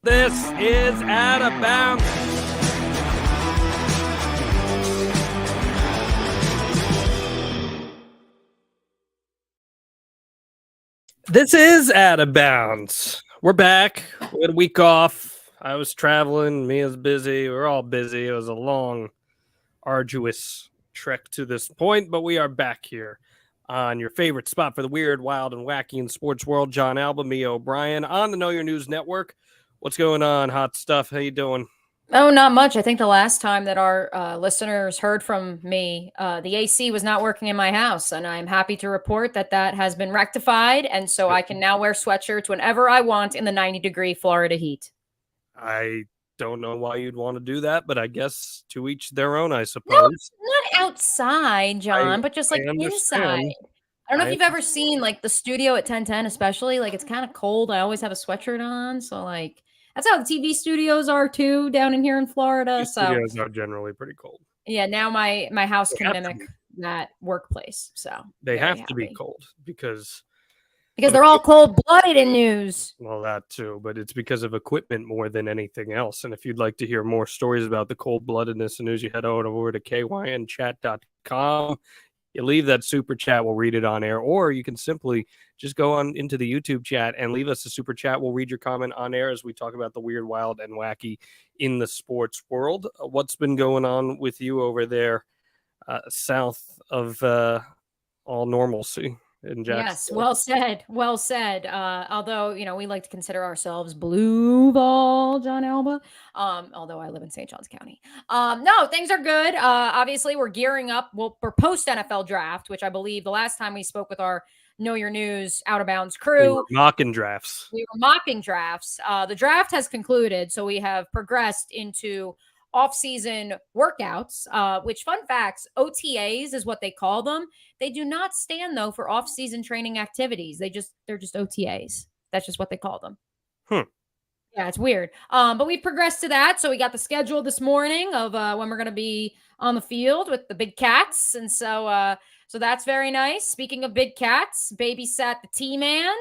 This is Out of Bounds. This is Out of Bounds. We're back. We had a week off. I was traveling. Mia's busy. We're all busy. It was a long, arduous trek to this point, but we are back here on your favorite spot for the weird, wild, and wacky in the sports world. John Alba, Mia O'Brien on the Know Your News Network. What's going on, hot stuff? How you doing? Oh, not much. I think the last time that our listeners heard from me, the AC was not working in my house, and I'm happy to report that that has been rectified, and so I can now wear sweatshirts whenever I want in the 90-degree Florida heat. I don't know why you'd want to do that, but I guess to each their own, I No, suppose. not outside, John, but just I like inside. understand. I don't know if I you've ever seen like the studio at 1010, especially like it's kind of cold. I always have a sweatshirt on, so like that's how the TV studios are too down in here in Florida. These So studios are generally pretty cold. yeah, now my house They can have to mimic be. that workplace. So They very have to be happy cold because because of they're all cold-blooded in news. well, that too, but it's because of equipment more than anything else. And if you'd like to hear more stories about the cold-bloodedness and news, you head over to kynchat.com. You leave that super chat, we'll read it on air, or you can simply just go on into the YouTube chat and leave us a super chat. We'll read your comment on air as we talk about the weird, wild, and wacky in the sports world. What's been going on with you over there south of all normalcy in Yes, Jacksonville? well said. Well said. Although, we like to consider ourselves blue ball, John Alba. Although I live in St. Johns County. No, things are good. Obviously, we're gearing up. Well, we're post NFL draft, which I believe the last time we spoke with our Know Your News Out of Bounds We were crew, mocking drafts. we were mocking drafts. The draft has concluded, so we have progressed into off-season workouts, which fun facts, OTAs is what they call them. They do not stand though for off-season training activities. They're just OTAs. That's just what they call them. Yeah, it's weird. But we progressed to that. So we got the schedule this morning of when we're going to be on the field with the big cats. And so that's very nice. Speaking of big cats, babysat the T-Man,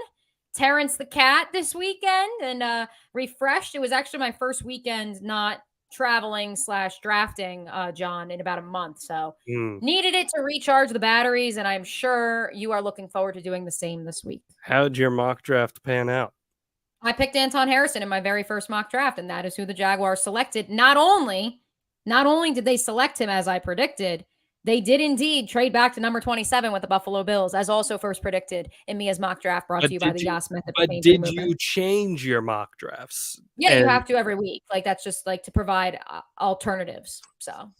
Terrence the cat this weekend, and refreshed. It was actually my first weekend not traveling / drafting, John, in about a month. So needed it to recharge the batteries. And I'm sure you are looking forward to doing the same this week. How'd your mock draft pan out? I picked Anton Harrison in my very first mock draft, and that is who the Jaguars selected. Not only did they select him as I predicted, they did indeed trade back to number 27 with the Buffalo Bills, as also first predicted in Mia's mock draft, brought to you by the Yas Method. But did you change your mock drafts? Yeah, you have to every week. Like that's just like to provide alternatives. So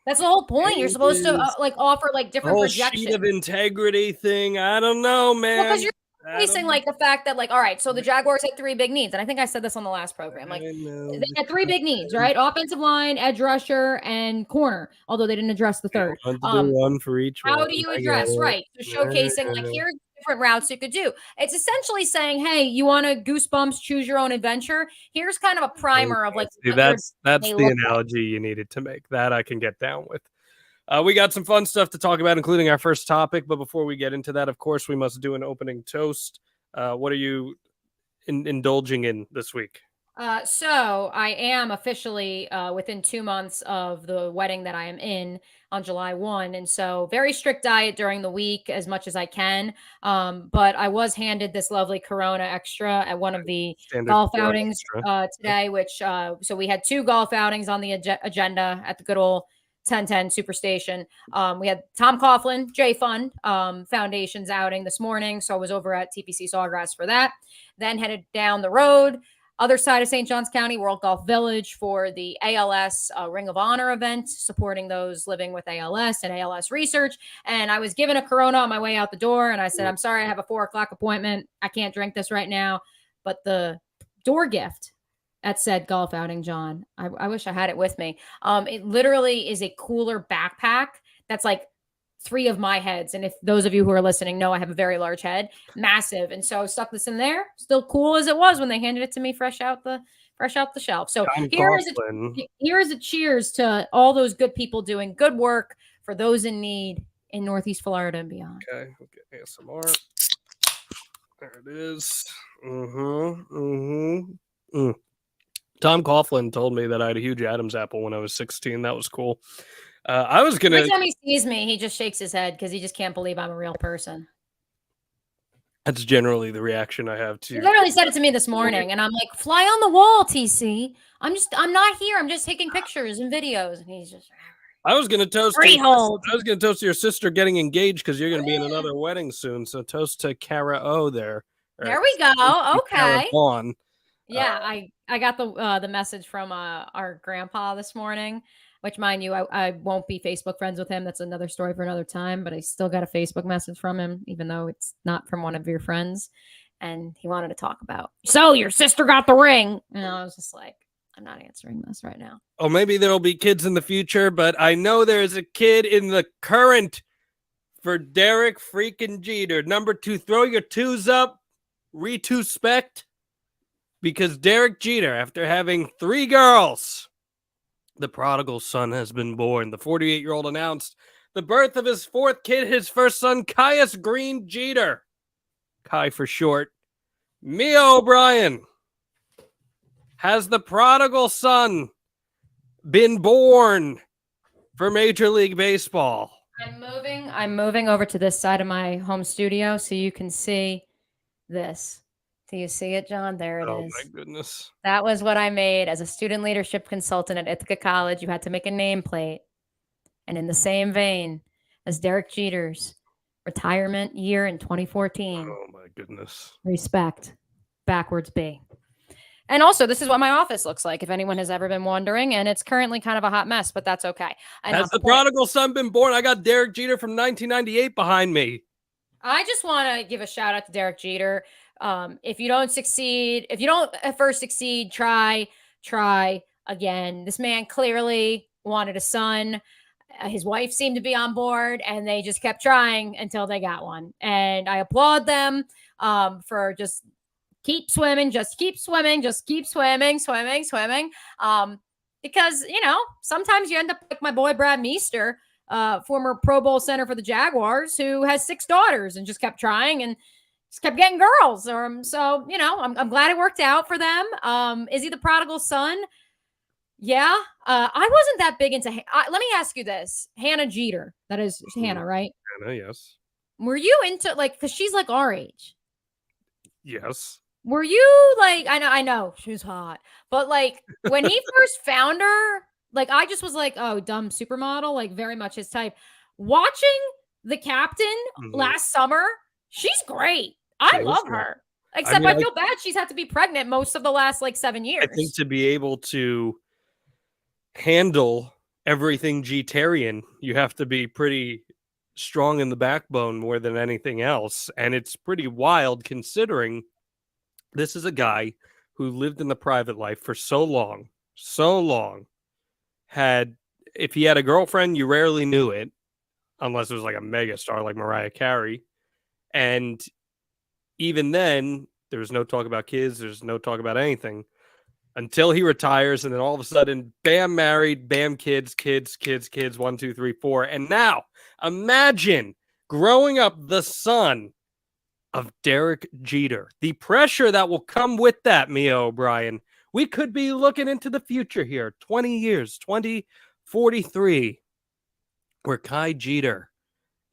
that's the whole point. You're supposed to like offer like different projections. Sheet of integrity thing. I don't know, man. Because you're facing like the fact that like, all right, so the Jaguars had 3 big needs. And I think I said this on the last program. Like they had 3 big needs, right? Offensive line, edge rusher, and corner, although they didn't address the third. One for each how one. do you address, right? So showcasing like here's different routes you could do. It's essentially saying, hey, you want to goosebumps, choose your own adventure. Here's kind of a primer of like that's the analogy you needed to make. That I can get down with. We got some fun stuff to talk about, including our first topic. But before we get into that, of course, we must do an opening toast. What are you indulging in this week? So I am officially within 2 months of the wedding that I am in on July 1. And so very strict diet during the week as much as I can. But I was handed this lovely Corona Extra at one of the golf outings today, which so we had 2 golf outings on the agenda at the good old 1010 Superstation. We had Tom Coughlin, J Fund Foundation's outing this morning. So I was over at TPC Sawgrass for that. Then headed down the road, other side of St. Johns County, World Golf Village for the ALS Ring of Honor event, supporting those living with ALS and ALS research. And I was given a Corona on my way out the door. And I said, I'm sorry, I have a 4:00 appointment. I can't drink this right now. But the door gift at said golf outing, John, I wish I had it with me. It literally is a cooler backpack that's like 3 of my heads. And if those of you who are listening know I have a very large head, massive. And so stuck this in there, still cool as it was when they handed it to me fresh out the shelf. So here is a cheers to all those good people doing good work for those in need in Northeast Florida and beyond. Okay, we'll get ASMR. There it is. Tom Coughlin told me that I had a huge Adam's apple when I was 16. That was cool. I was going to... Every time he sees me, he just shakes his head because he just can't believe I'm a real person. That's generally the reaction I have to... He literally said it to me this morning, and I'm like, fly on the wall, TC. I'm not here. I'm just taking pictures and videos. And he's just... I was going to toast to your sister getting engaged because you're going to be in another wedding soon. So toast to Cara O there. There we go. Okay. Yeah, I got the message from our grandpa this morning, which, mind you, I won't be Facebook friends with him. That's another story for another time. But I still got a Facebook message from him, even though it's not from one of your friends. And he wanted to talk about, so your sister got the ring. And I was just like, I'm not answering this right now. Oh, maybe there'll be kids in the future, but I know there's a kid in the current for Derek freaking Jeter. Number 2, throw your 2s up, retrospect, because Derek Jeter, after having 3 girls, the prodigal son has been born. The 48-year-old announced the birth of his 4th kid, his first son, Caius Green Jeter. Kai for short. Mia O'Brien. Has the prodigal son been born for Major League Baseball? I'm moving over to this side of my home studio so you can see this. Do you see it, John? There it is. Oh, my goodness. That was what I made as a student leadership consultant at Ithaca College. You had to make a nameplate. And in the same vein as Derek Jeter's retirement year in 2014. Oh, my goodness. Respect. Backwards B. And also, this is what my office looks like, if anyone has ever been wondering. And it's currently kind of a hot mess, but that's okay. Has the prodigal son been born? I got Derek Jeter from 1998 behind me. I just want to give a shout out to Derek Jeter. If you don't succeed, if you don't at first succeed, try again. This man clearly wanted a son. His wife seemed to be on board, and they just kept trying until they got one. And I applaud them for just keep swimming, just keep swimming, just keep swimming. Because, you know, sometimes you end up like my boy Brad Meester, former Pro Bowl center for the Jaguars, who has 6 daughters and just kept trying and just kept getting girls. So, you know, I'm glad it worked out for them. Is he the prodigal son? Yeah. I wasn't that big into, let me ask you this. Hannah Jeter, that is Hannah, right? Hannah, yes. Were you into, like, because she's like our age. Yes. Were you like, I know she's hot, but like when he first found her, like I just was like, oh, dumb supermodel, like very much his type. Watching The Captain last summer, she's great. I love her. Except I feel bad she's had to be pregnant most of the last like 7 years. I think to be able to handle everything Jeterian, you have to be pretty strong in the backbone more than anything else. And it's pretty wild considering this is a guy who lived in the private life for so long, if he had a girlfriend, you rarely knew it, unless it was like a megastar like Mariah Carey. And even then, there was no talk about kids. There's no talk about anything until he retires. And then all of a sudden, bam, married, bam, kids, 1, 2, 3, 4. And now imagine growing up the son of Derek Jeter. The pressure that will come with that, Mia O'Brien. We could be looking into the future here, 20 years, 2043, where Kai Jeter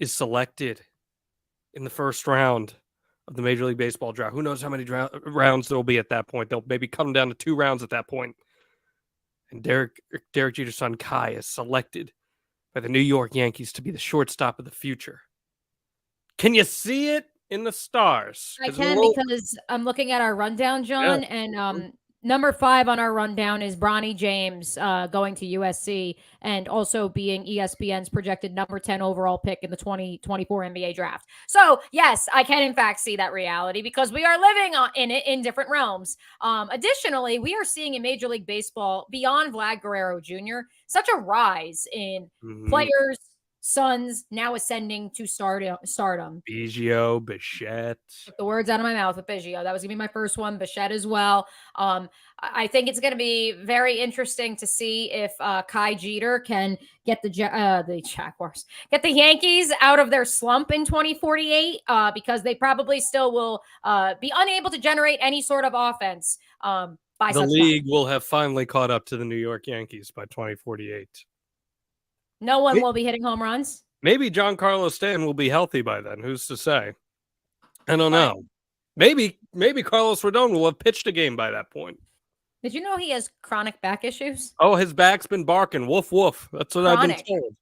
is selected in the first round of the Major League Baseball draft. Who knows how many rounds there will be at that point. They'll maybe come down to 2 rounds at that point. And Derek Jeter's son Kai is selected by the New York Yankees to be the shortstop of the future. Can you see it in the stars? I can because I'm looking at our rundown, John, and number 5 on our rundown is Bronny James going to USC and also being ESPN's projected number 10 overall pick in the 2024 NBA draft. So, yes, I can, in fact, see that reality because we are living in it in different realms. Additionally, we are seeing in Major League Baseball, beyond Vlad Guerrero Jr., such a rise in players Suns now ascending to stardom. Bichette. Took the words out of my mouth with Biggio. That was going to be my first one. Bichette as well. I think it's going to be very interesting to see if Kai Jeter can get the Jaguars, get the Yankees out of their slump in 2048, because they probably still will be unable to generate any sort of offense. By the league will have finally caught up to the New York Yankees by 2048. No one will be hitting home runs. Maybe Giancarlo Stanton will be healthy by then. Who's to say? I don't know. Maybe Carlos Rodon will have pitched a game by that point. Did you know he has chronic back issues? Oh, his back's been barking. Woof, woof. That's what I've been told.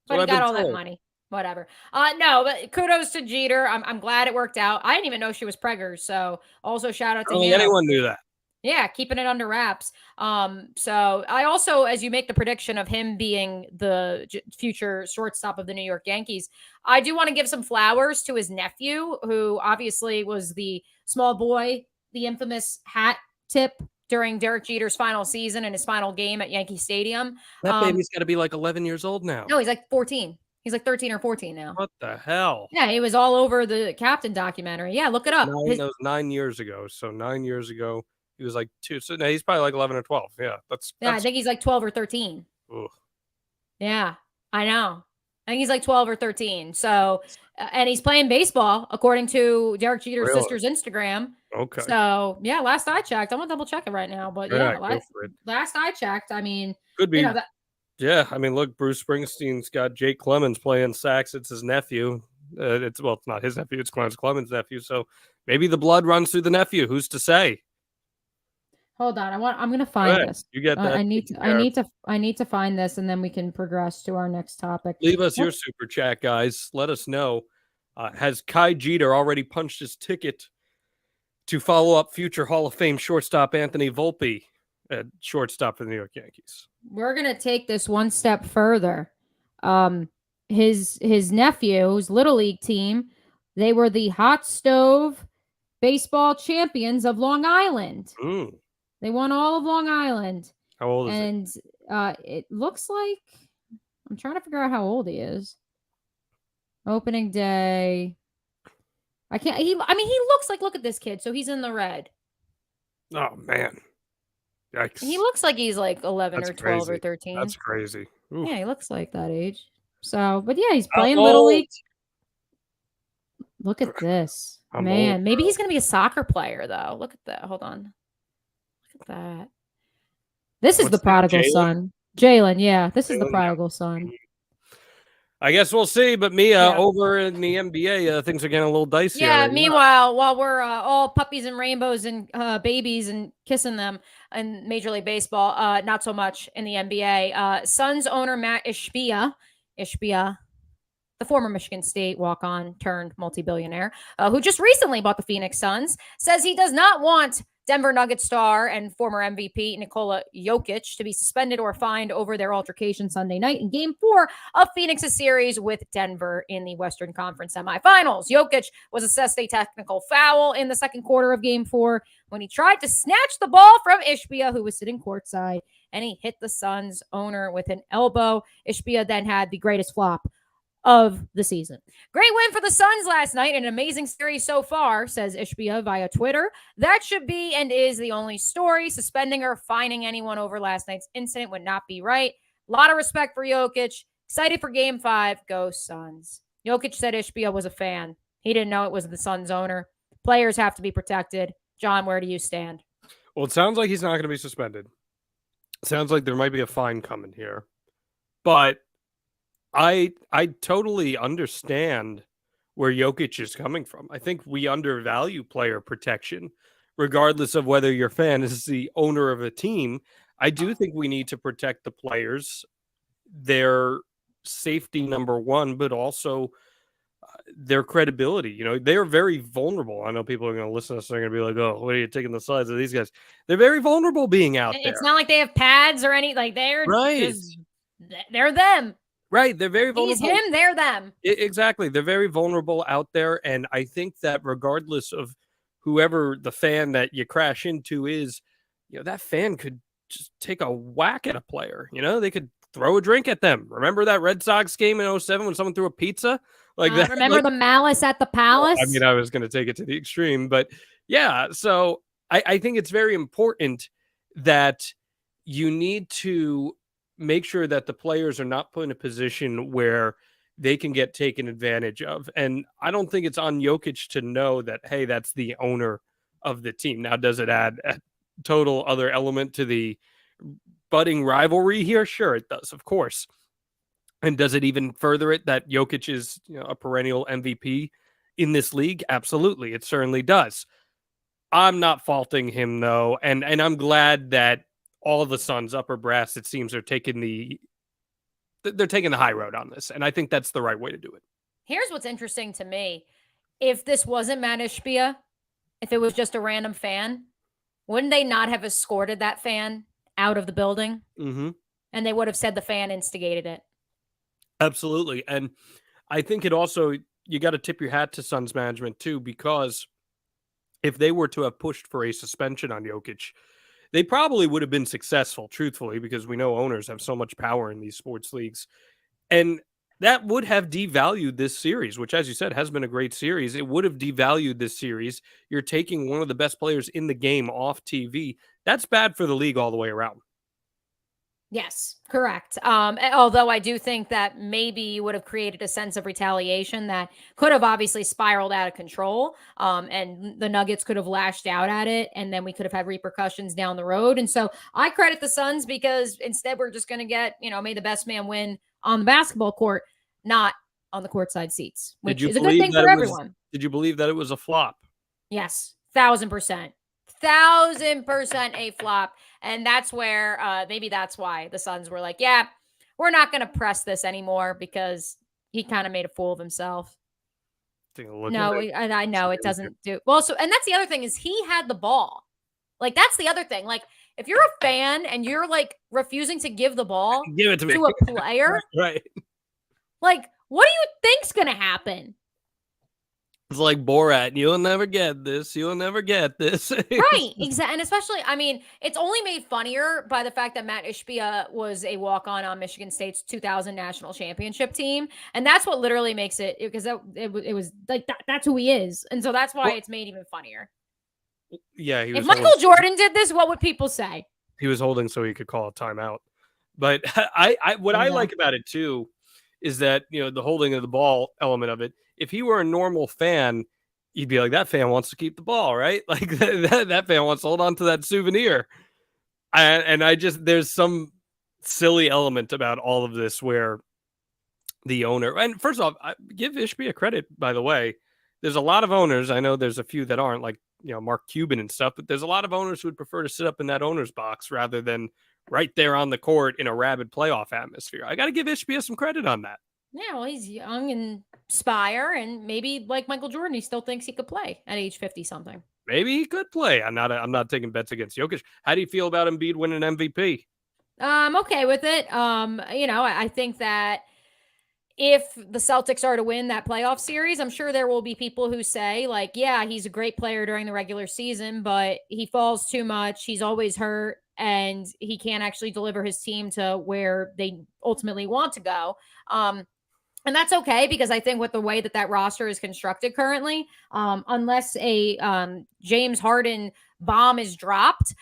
But he got all that money. Whatever. No, but kudos to Jeter. I'm glad it worked out. I didn't even know she was preggers. So also shout out to him. Anyone knew that. Yeah, keeping it under wraps. So I also, as you make the prediction of him being the future shortstop of the New York Yankees, I do want to give some flowers to his nephew, who obviously was the small boy, the infamous hat tip during Derek Jeter's final season and his final game at Yankee Stadium. That baby's got to be like 11 years old now. No, he's like 14. He's like 13 or 14 now. What the hell? Yeah, he was all over the Captain documentary. Yeah, look it up. That was 9 years ago. So 9 years ago, he was like 2. So now he's probably like 11 or 12. Yeah, that's I think he's like 12 or 13. Ugh. Yeah, I know. I think he's like 12 or 13. So, and he's playing baseball, according to Derek Jeter's sister's Instagram. Okay. So, yeah, last I checked, I'm going to double check it right now. But yeah, last I checked, I mean, could be. Yeah, I mean, look, Bruce Springsteen's got Jake Clemens playing sax. It's his nephew. It's not his nephew. It's Clarence Clemens' nephew. So maybe the blood runs through the nephew. Who's to say? Hold on. I'm going to find this. You get that. I need to find this, and then we can progress to our next topic. Leave us your super chat, guys. Let us know. Has Kai Jeter already punched his ticket to follow up future Hall of Fame shortstop Anthony Volpe at shortstop for the New York Yankees? We're going to take this one step further. His nephew's Little League team, they were the Hot Stove baseball champions of Long Island. Mm. They won all of Long Island. How old is he? And it looks like, I'm trying to figure out how old he is. Opening day. He looks like, look at this kid. So he's in the red. Oh, man. Yikes. He looks like he's like 11 or 12 or 13. That's crazy. Oof. Yeah, he looks like that age. So, but yeah, he's playing Little League. Look at this. Man, maybe he's going to be a soccer player, though. Look at that. Hold on. Look at that. This is the prodigal son. Jalen, yeah. This is the prodigal son. I guess we'll see. But Mia, over in the NBA, things are getting a little dicey. Yeah, meanwhile, while we're all puppies and rainbows and babies and kissing them in Major League Baseball, not so much in the NBA. Suns owner Mat Ishbia, the former Michigan State walk-on turned multi-billionaire, who just recently bought the Phoenix Suns, says he does not want Denver Nuggets star and former MVP Nikola Jokic to be suspended or fined over their altercation Sunday night in Game 4 of Phoenix's series with Denver in the Western Conference semifinals. Jokic was assessed a technical foul in the second quarter of Game 4 when he tried to snatch the ball from Ishbia, who was sitting courtside, and he hit the Suns owner with an elbow. Ishbia then had the greatest flop of the season. Great win for the Suns last night. An amazing series so far, says Ishbia via Twitter. That should be and is the only story. Suspending or fining anyone over last night's incident would not be right. A lot of respect for Jokic. Excited for Game 5. Go Suns. Jokic said Ishbia was a fan. He didn't know it was the Suns owner. Players have to be protected. John, where do you stand? Well, it sounds like he's not going to be suspended. Sounds like there might be a fine coming here. But I totally understand where Jokic is coming from. I think we undervalue player protection, regardless of whether your fan is the owner of a team. I do think we need to protect the players, their safety, number one, but also their credibility. You know, they're very vulnerable. I know people are going to listen to us. They're going to be like, oh, what are you taking the sides of these guys? They're very vulnerable being out there. It's not like they have pads or any, like they're they're them. Right. They're very vulnerable. He's him, they're them. Exactly. They're very vulnerable out there. And I think that regardless of whoever the fan that you crash into is, you know, that fan could just take a whack at a player. You know, they could throw a drink at them. Remember that Red Sox game in 2007 when someone threw a pizza like that? Remember the malice at the Palace? I mean, I was going to take it to the extreme, but yeah. So I think it's very important that you need to make sure that the players are not put in a position where they can get taken advantage of. And I don't think it's on Jokic to know that, hey, that's the owner of the team. Now, does it add a total other element to the budding rivalry here? Sure, it does, of course. And does it even further it that Jokic is a perennial MVP in this league? Absolutely, it certainly does. I'm not faulting him though, and I'm glad that all of the Suns upper brass, it seems, are taking the high road on this, and I think that's the right way to do it. Here's what's interesting to me: if this wasn't Mat Ishbia, if it was just a random fan, wouldn't they not have escorted that fan out of the building? Mm-hmm. And they would have said the fan instigated it. Absolutely, and I think it also, you got to tip your hat to Suns management too, because if they were to have pushed for a suspension on Jokic, they probably would have been successful, truthfully, because we know owners have so much power in these sports leagues. And that would have devalued this series, which, as you said, has been a great series. It would have devalued this series. You're taking one of the best players in the game off TV. That's bad for the league all the way around. Yes, correct. Although I do think that maybe you would have created a sense of retaliation that could have obviously spiraled out of control. And the Nuggets could have lashed out at it, and then we could have had repercussions down the road. And so I credit the Suns, because instead we're just going to get, may the best man win on the basketball court, not on the courtside seats, which is a good thing for everyone. Did you believe that it was a flop? Yes, 1,000%. 1,000% a flop. And that's where maybe that's why the Suns were like, yeah, we're not going to press this anymore, because he kind of made a fool of himself. No, I know it doesn't do well. So, and that's the other thing, is he had the ball. Like, that's the other thing. Like, if you're a fan and you're like refusing to give the ball to a player, right? Like, what do you think's going to happen? It's like Borat. You'll never get this. You'll never get this. Right. Exactly. And especially, I mean, it's only made funnier by the fact that Mat Ishbia was a walk-on Michigan State's 2000 national championship team. And that's what literally makes it, because it was like, that's who he is. And so that's why it's made even funnier. Yeah. If Michael Jordan did this, what would people say? He was holding so he could call a timeout. But what I like about it too is that, the holding of the ball element of it. If he were a normal fan, you'd be like, that fan wants to keep the ball, right? Like that fan wants to hold on to that souvenir. And there's some silly element about all of this where the owner, and first off, I give Ishbia credit, by the way. There's a lot of owners. I know there's a few that aren't, like, Mark Cuban and stuff, but there's a lot of owners who would prefer to sit up in that owner's box rather than right there on the court in a rabid playoff atmosphere. I got to give Ishbia some credit on that. Yeah, well, he's young and spire, and maybe like Michael Jordan, he still thinks he could play at age 50-something. Maybe he could play. I'm not taking bets against Jokic. How do you feel about Embiid winning MVP? I'm okay with it. I think that if the Celtics are to win that playoff series, I'm sure there will be people who say, like, yeah, he's a great player during the regular season, but he falls too much. He's always hurt, and he can't actually deliver his team to where they ultimately want to go. And that's okay, because I think with the way that roster is constructed currently, unless a James Harden bomb is dropped,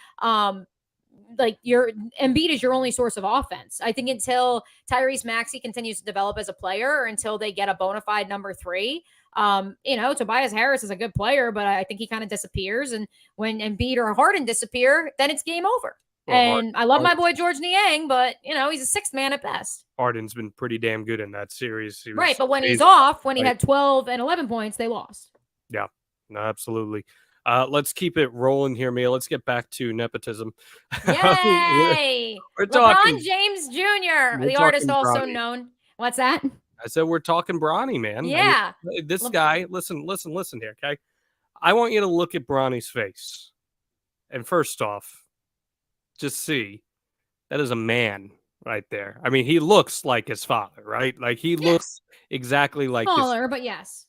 like, your Embiid is your only source of offense. I think until Tyrese Maxey continues to develop as a player, or until they get a bona fide number 3, Tobias Harris is a good player, but I think he kind of disappears. And when Embiid or Harden disappear, then it's game over. And I love my boy George Niang, but, he's a sixth man at best. Harden's been pretty damn good in that series. Right, but when he's off, when he had 12 and 11 points, they lost. Yeah, no, absolutely. Let's keep it rolling here, Mia. Let's get back to nepotism. Yay! we're LeBron talking, James Jr., the artist also Bronny. known. What's that? I said we're talking Bronny, man. Yeah. I mean, this guy, listen here, okay? I want you to look at Bronny's face. And first off, just see, that is a man right there. I mean, he looks like his father, right? Like, he looks exactly like smaller, but yes.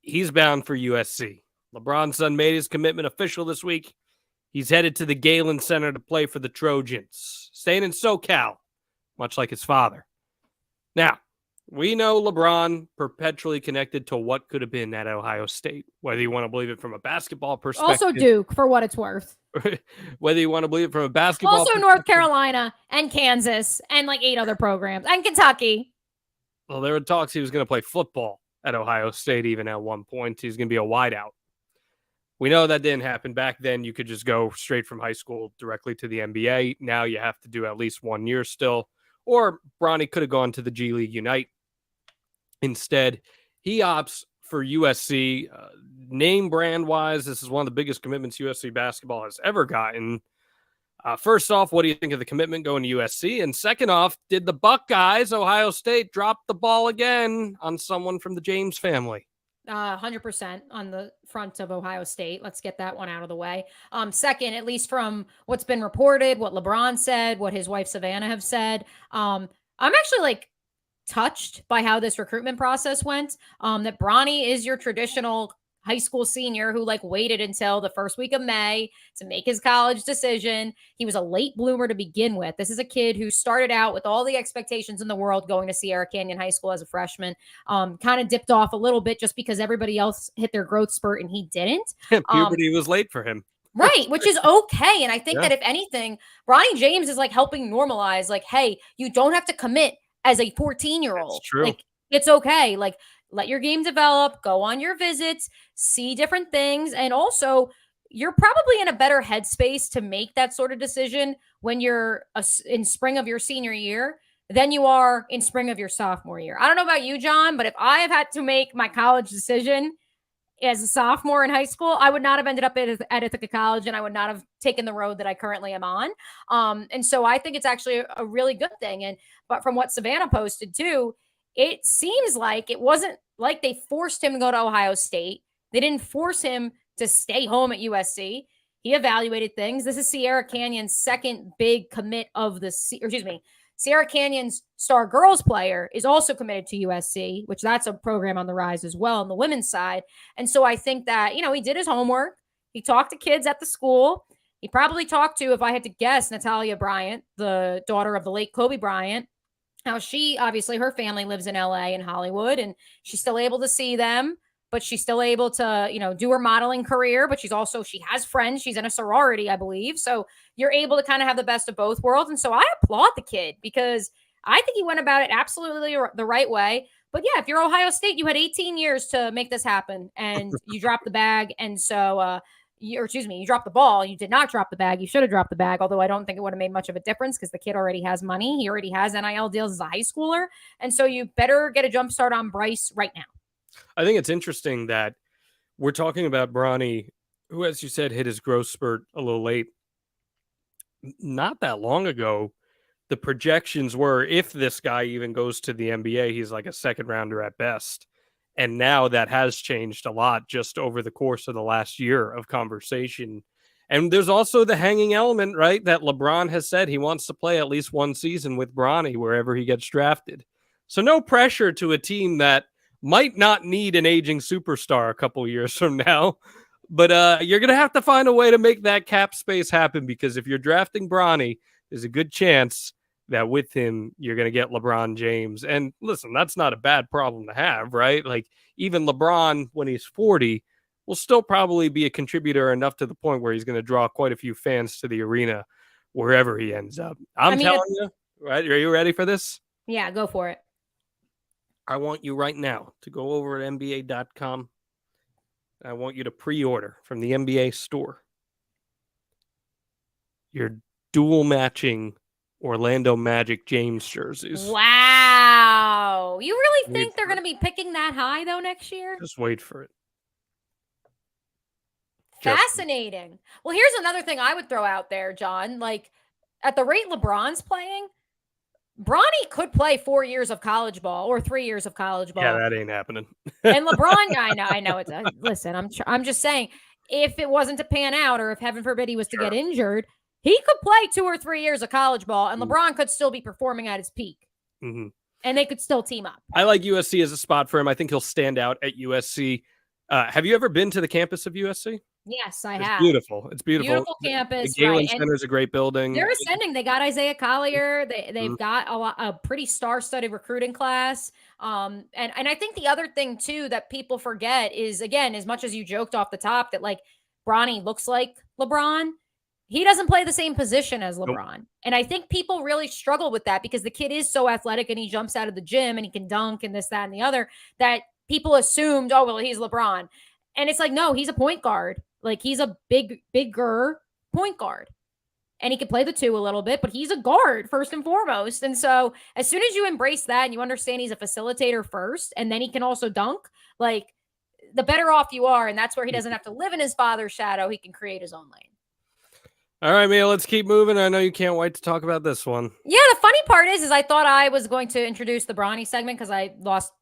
He's bound for USC. LeBron's son made his commitment official this week. He's headed to the Galen Center to play for the Trojans. Staying in SoCal, much like his father. Now, we know LeBron perpetually connected to what could have been at Ohio State, whether you want to believe it from a basketball perspective. Also Duke, for what it's worth. Whether you want to believe it from a basketball also North Carolina and Kansas and like 8 other programs and Kentucky. Well, there were talks he was going to play football at Ohio State even at one point. He's going to be a wideout. We know that didn't happen. Back then, you could just go straight from high school directly to the NBA. Now you have to do at least 1 year still. Or Bronny could have gone to the G League Unite. Instead, he opts for USC. Name brand wise, this is one of the biggest commitments USC basketball has ever gotten. First off, what do you think of the commitment going to USC? And second off, did the Buckeyes, Ohio State, drop the ball again on someone from the James family? 100% on the front of Ohio State. Let's get that one out of the way. Second, at least from what's been reported, what LeBron said, what his wife Savannah have said, I'm actually like touched by how this recruitment process went. That Bronny is your traditional high school senior who like waited until the first week of May to make his college decision. He was a late bloomer to begin with. This is a kid who started out with all the expectations in the world going to Sierra Canyon High School as a freshman. Kind of dipped off a little bit just because everybody else hit their growth spurt and he didn't. Puberty was late for him. Right, which is okay. And I think that if anything, Bronny James is like helping normalize like, hey, you don't have to commit as a 14-year-old. That's true. Like, it's okay. Like, let your game develop, go on your visits, see different things. And also, you're probably in a better headspace to make that sort of decision when you're in spring of your senior year than you are in spring of your sophomore year. I don't know about you, John, but if I have had to make my college decision as a sophomore in high school, I would not have ended up at Ithaca College, and I would not have taken the road that I currently am on. And so I think it's actually a really good thing. But from what Savannah posted too, it seems like it wasn't like they forced him to go to Ohio State. They didn't force him to stay home at USC. He evaluated things. This is Sierra Canyon's second big commit of the Sierra Canyon's star girls player is also committed to USC, which that's a program on the rise as well on the women's side. And so I think that, he did his homework. He talked to kids at the school. He probably talked to, if I had to guess, Natalia Bryant, the daughter of the late Kobe Bryant. Now, she, obviously, her family lives in LA and Hollywood, and she's still able to see them, but she's still able to, do her modeling career, but she has friends. She's in a sorority, I believe. So you're able to kind of have the best of both worlds. And so I applaud the kid because I think he went about it absolutely the right way. But yeah, if you're Ohio State, you had 18 years to make this happen and you dropped the bag. And so, you dropped the ball. You did not drop the bag. You should have dropped the bag, although I don't think it would have made much of a difference because the kid already has money. He already has NIL deals as a high schooler. And so you better get a jump start on Bryce right now. I think it's interesting that we're talking about Bronny, who, as you said, hit his growth spurt a little late. Not that long ago, the projections were if this guy even goes to the NBA, he's like a second rounder at best. And now that has changed a lot just over the course of the last year of conversation. And there's also the hanging element, right? That LeBron has said he wants to play at least one season with Bronny wherever he gets drafted. So no pressure to a team that might not need an aging superstar a couple years from now. But you're going to have to find a way to make that cap space happen because if you're drafting Bronny, there's a good chance that with him, you're going to get LeBron James. And listen, that's not a bad problem to have, right? Like even LeBron, when he's 40, will still probably be a contributor enough to the point where he's going to draw quite a few fans to the arena wherever he ends up. I'm telling you, right? Are you ready for this? Yeah, go for it. I want you right now to go over at NBA.com. I want you to pre-order from the NBA store your dual matching Orlando Magic James jerseys. Wow. You really think they're going to be picking that high, though, next year? Just wait for it. Fascinating. Well, here's another thing I would throw out there, John. Like, at the rate LeBron's playing, Bronny could play 4 years of college ball or 3 years of college ball. Yeah, that ain't happening. And LeBron, I know. It's listen. I'm just saying, if it wasn't to pan out, or if heaven forbid he was to get injured, he could play 2 or 3 years of college ball, and LeBron could still be performing at his peak. Mm-hmm. And they could still team up. I like USC as a spot for him. I think he'll stand out at USC. Have you ever been to the campus of USC? Yes, I It's have. beautiful. It's beautiful. Beautiful The campus, Galen right? And Center is a great building. they're ascending. They got Isaiah Collier. They've Mhm. got a pretty star-studded recruiting class. And I think the other thing too that people forget is, again, as much as you joked off the top that like Bronny looks like LeBron, he doesn't play the same position as Nope. LeBron. And I think people really struggle with that because the kid is so athletic and he jumps out of the gym and he can dunk and this, that, and the other, that people assumed, oh, well, he's LeBron. And it's like, no, he's a point guard. Like he's a bigger point guard. And he can play the two a little bit, but he's a guard first and foremost. And so as soon as you embrace that and you understand he's a facilitator first, and then he can also dunk, like the better off you are. And that's where he doesn't have to live in his father's shadow. He can create his own lane. All right, Mia, let's keep moving. I know you can't wait to talk about this one. Yeah, the funny part is I thought I was going to introduce the Bronny segment because I lost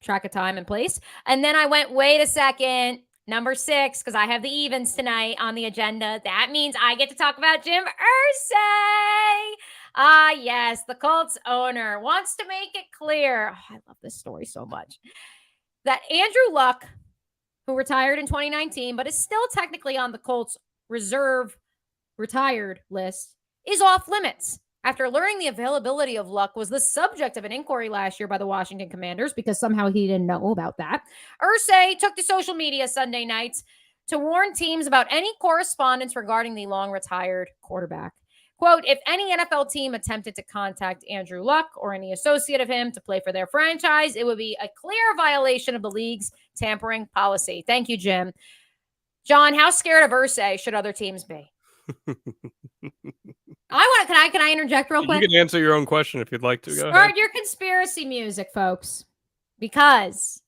track of time and place. And then I went, wait a second, number 6, because I have the evens tonight on the agenda. That means I get to talk about Jim Irsay. Ah, yes, the Colts owner wants to make it clear. Oh, I love this story so much. That Andrew Luck, who retired in 2019, but is still technically on the Colts reserve retired list, is off limits after learning the availability of Luck was the subject of an inquiry last year by the Washington Commanders because somehow he didn't know about that. Irsay took to social media Sunday nights to warn teams about any correspondence regarding the long retired quarterback. Quote, if any NFL team attempted to contact Andrew Luck or any associate of him to play for their franchise, it would be a clear violation of the league's tampering policy. Thank you, Jim. John, how scared of Irsay should other teams be? Can I interject real quick? You can answer your own question if you'd like to. Go Start ahead. your conspiracy music, folks. Because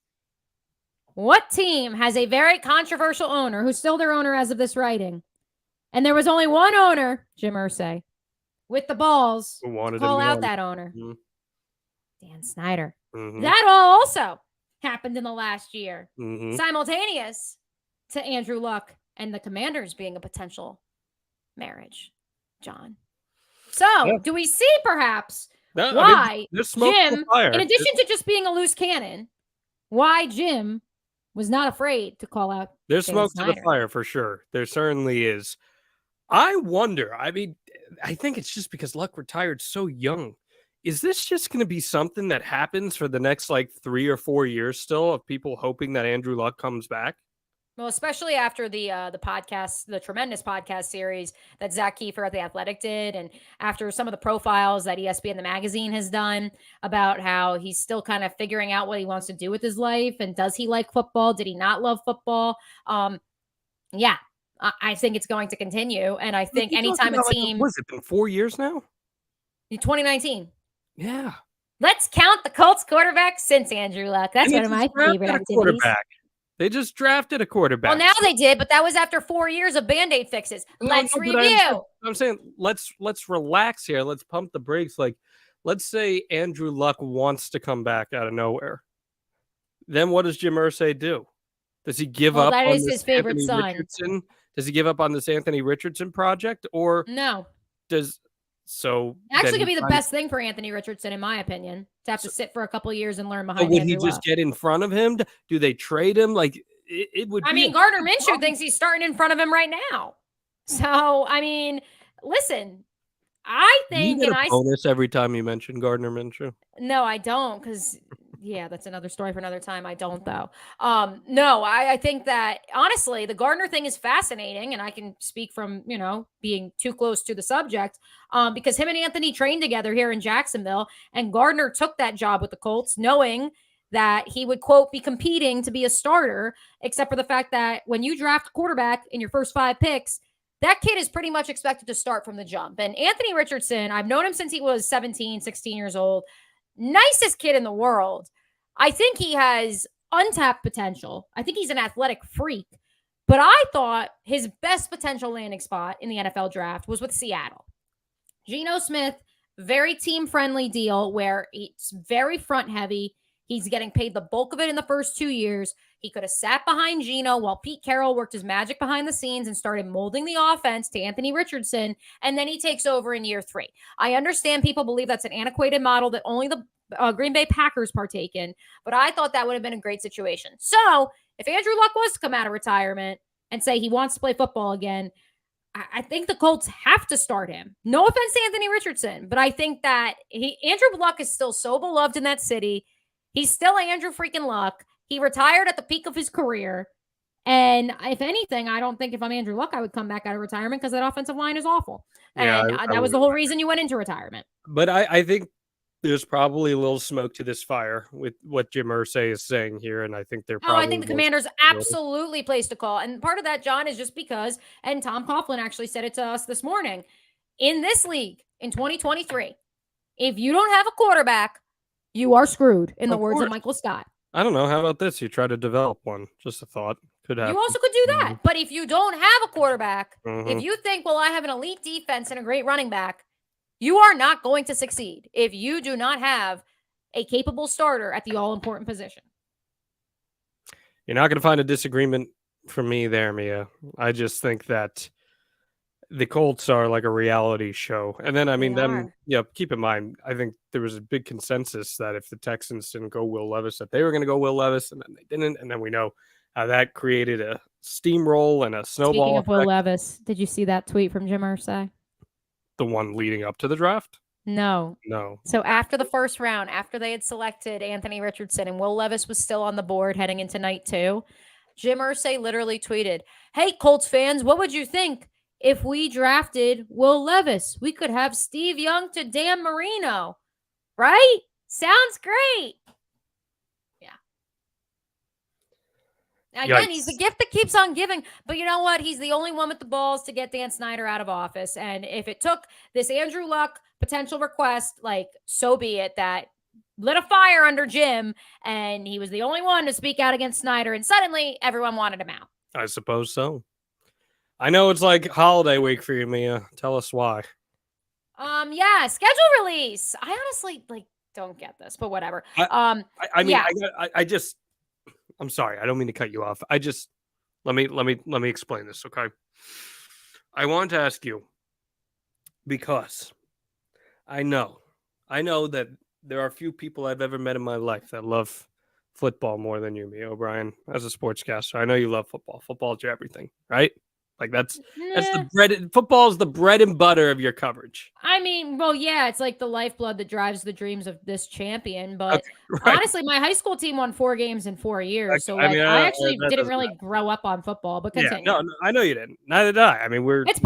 what team has a very controversial owner who's still their owner as of this writing? And there was only one owner, Jim Irsay, with the balls to call out that owner. Mm-hmm. Dan Snyder. Mm-hmm. That all also happened in the last year. Mm-hmm. Simultaneous to Andrew Luck and the Commanders being a potential marriage, John. So, do we see perhaps why Jim, in addition to just being a loose cannon, why Jim was not afraid to call out There's smoke to the fire for sure. There certainly is. I wonder, I mean, I think it's just because Luck retired so young. Is this just going to be something that happens for the next like 3 or 4 years still of people hoping that Andrew Luck comes back? Well, especially after the podcast, the tremendous podcast series that Zach Kiefer at The Athletic did, and after some of the profiles that ESPN the magazine has done about how he's still kind of figuring out what he wants to do with his life, and does he like football? Did he not love football? Yeah, I think it's going to continue, and I think anytime a team, was it been 4 years now? 2019. Yeah. Let's count the Colts quarterback since Andrew Luck. That's one of my favorite activities. They just drafted a quarterback. Well, now they did, but that was after 4 years of Band-Aid fixes. Let's review. I'm saying let's relax here. Let's pump the brakes. Like, let's say Andrew Luck wants to come back out of nowhere. Then what does Jim Irsay do? Does he give up that on is this his favorite Anthony son. Richardson? Does he give up on this Anthony Richardson project? Or no? Actually could be the best thing for Anthony Richardson, in my opinion, to have to sit for a couple of years and learn behind. Would he just get in front of him? Do they trade him? Like it would. I mean, Gardner Minshew thinks he's starting in front of him right now. So I mean, listen, I think you get a bonus every time you mention Gardner Minshew. No, I don't, because yeah, that's another story for another time. I don't though. No, I think that honestly, the Gardner thing is fascinating, and I can speak from being too close to the subject, because him and Anthony trained together here in Jacksonville, and Gardner took that job with the Colts, knowing that he would, quote, be competing to be a starter, except for the fact that when you draft a quarterback in your first 5 picks, that kid is pretty much expected to start from the jump. And Anthony Richardson, I've known him since he was 17, 16 years old. Nicest kid in the world. I think he has untapped potential. I think he's an athletic freak. But I thought his best potential landing spot in the NFL draft was with Seattle. Geno Smith, very team-friendly deal where it's very front-heavy. He's getting paid the bulk of it in the first 2 years. He could have sat behind Geno while Pete Carroll worked his magic behind the scenes and started molding the offense to Anthony Richardson, and then he takes over in year 3. I understand people believe that's an antiquated model that only the Green Bay Packers partake in, but I thought that would have been a great situation. So if Andrew Luck was to come out of retirement and say he wants to play football again, I think the Colts have to start him. No offense to Anthony Richardson, but I think that Andrew Luck is still so beloved in that city. He's still Andrew freaking Luck. He retired at the peak of his career. And if anything, I don't think if I'm Andrew Luck, I would come back out of retirement because that offensive line is awful. And that was the whole reason you went into retirement. But I think there's probably a little smoke to this fire with what Jim Irsay is saying here. And I think they're probably. I think the Commanders absolutely placed a call. And part of that, John, is just because, and Tom Coughlin actually said it to us this morning, in this league in 2023, if you don't have a quarterback, you are screwed, in the words of Michael Scott. I don't know. How about this? You try to develop one. Just a thought. Could happen. You also could do that. But if you don't have a quarterback, if you think, well, I have an elite defense and a great running back, you are not going to succeed if you do not have a capable starter at the all-important position. You're not going to find a disagreement from me there, Mia. I just think that the Colts are like a reality show. And then, keep in mind, I think there was a big consensus that if the Texans didn't go Will Levis, that they were going to go Will Levis, and then they didn't. And then we know how that created a steamroll and a snowball. Speaking of Will Levis, did you see that tweet from Jim Irsay? The one leading up to the draft? No. So after the first round, after they had selected Anthony Richardson and Will Levis was still on the board heading into night 2, Jim Irsay literally tweeted, "Hey, Colts fans, what would you think if we drafted Will Levis? We could have Steve Young to Dan Marino, right? Sounds great." Again, he's the gift that keeps on giving. But you know what? He's the only one with the balls to get Dan Snyder out of office. And if it took this Andrew Luck potential request, so be it, that lit a fire under Jim, and he was the only one to speak out against Snyder, and suddenly everyone wanted him out. I suppose so. I know it's like holiday week for you, Mia. Tell us why. Schedule release. I honestly don't get this, but whatever. I'm sorry. I don't mean to cut you off. Let me explain this, okay? I want to ask you because I know that there are few people I've ever met in my life that love football more than you, Mia O'Brien, as a sportscaster. I know you love football. Football's your everything, right? That's the bread. Football is the bread and butter of your coverage. I mean, well, yeah, it's like the lifeblood that drives the dreams of this champion. But honestly, my high school team won 4 games in 4 years. So I actually didn't really grow up on football. But continue. Yeah, no, I know you didn't. Neither did I. I mean, it's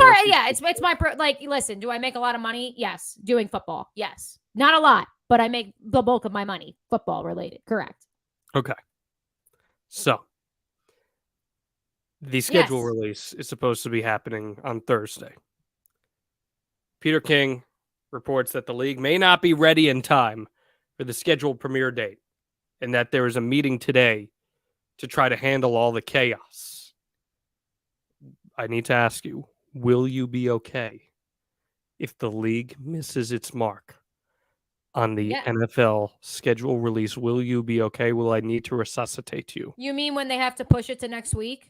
my listen. Do I make a lot of money? Yes. Doing football? Yes. Not a lot, but I make the bulk of my money football related. Correct. Okay. So. The schedule release is supposed to be happening on Thursday. Peter King reports that the league may not be ready in time for the scheduled premiere date, and that there is a meeting today to try to handle all the chaos. I need to ask you, will you be okay if the league misses its mark on the NFL schedule release? Will you be okay? Will I need to resuscitate you? You mean when they have to push it to next week?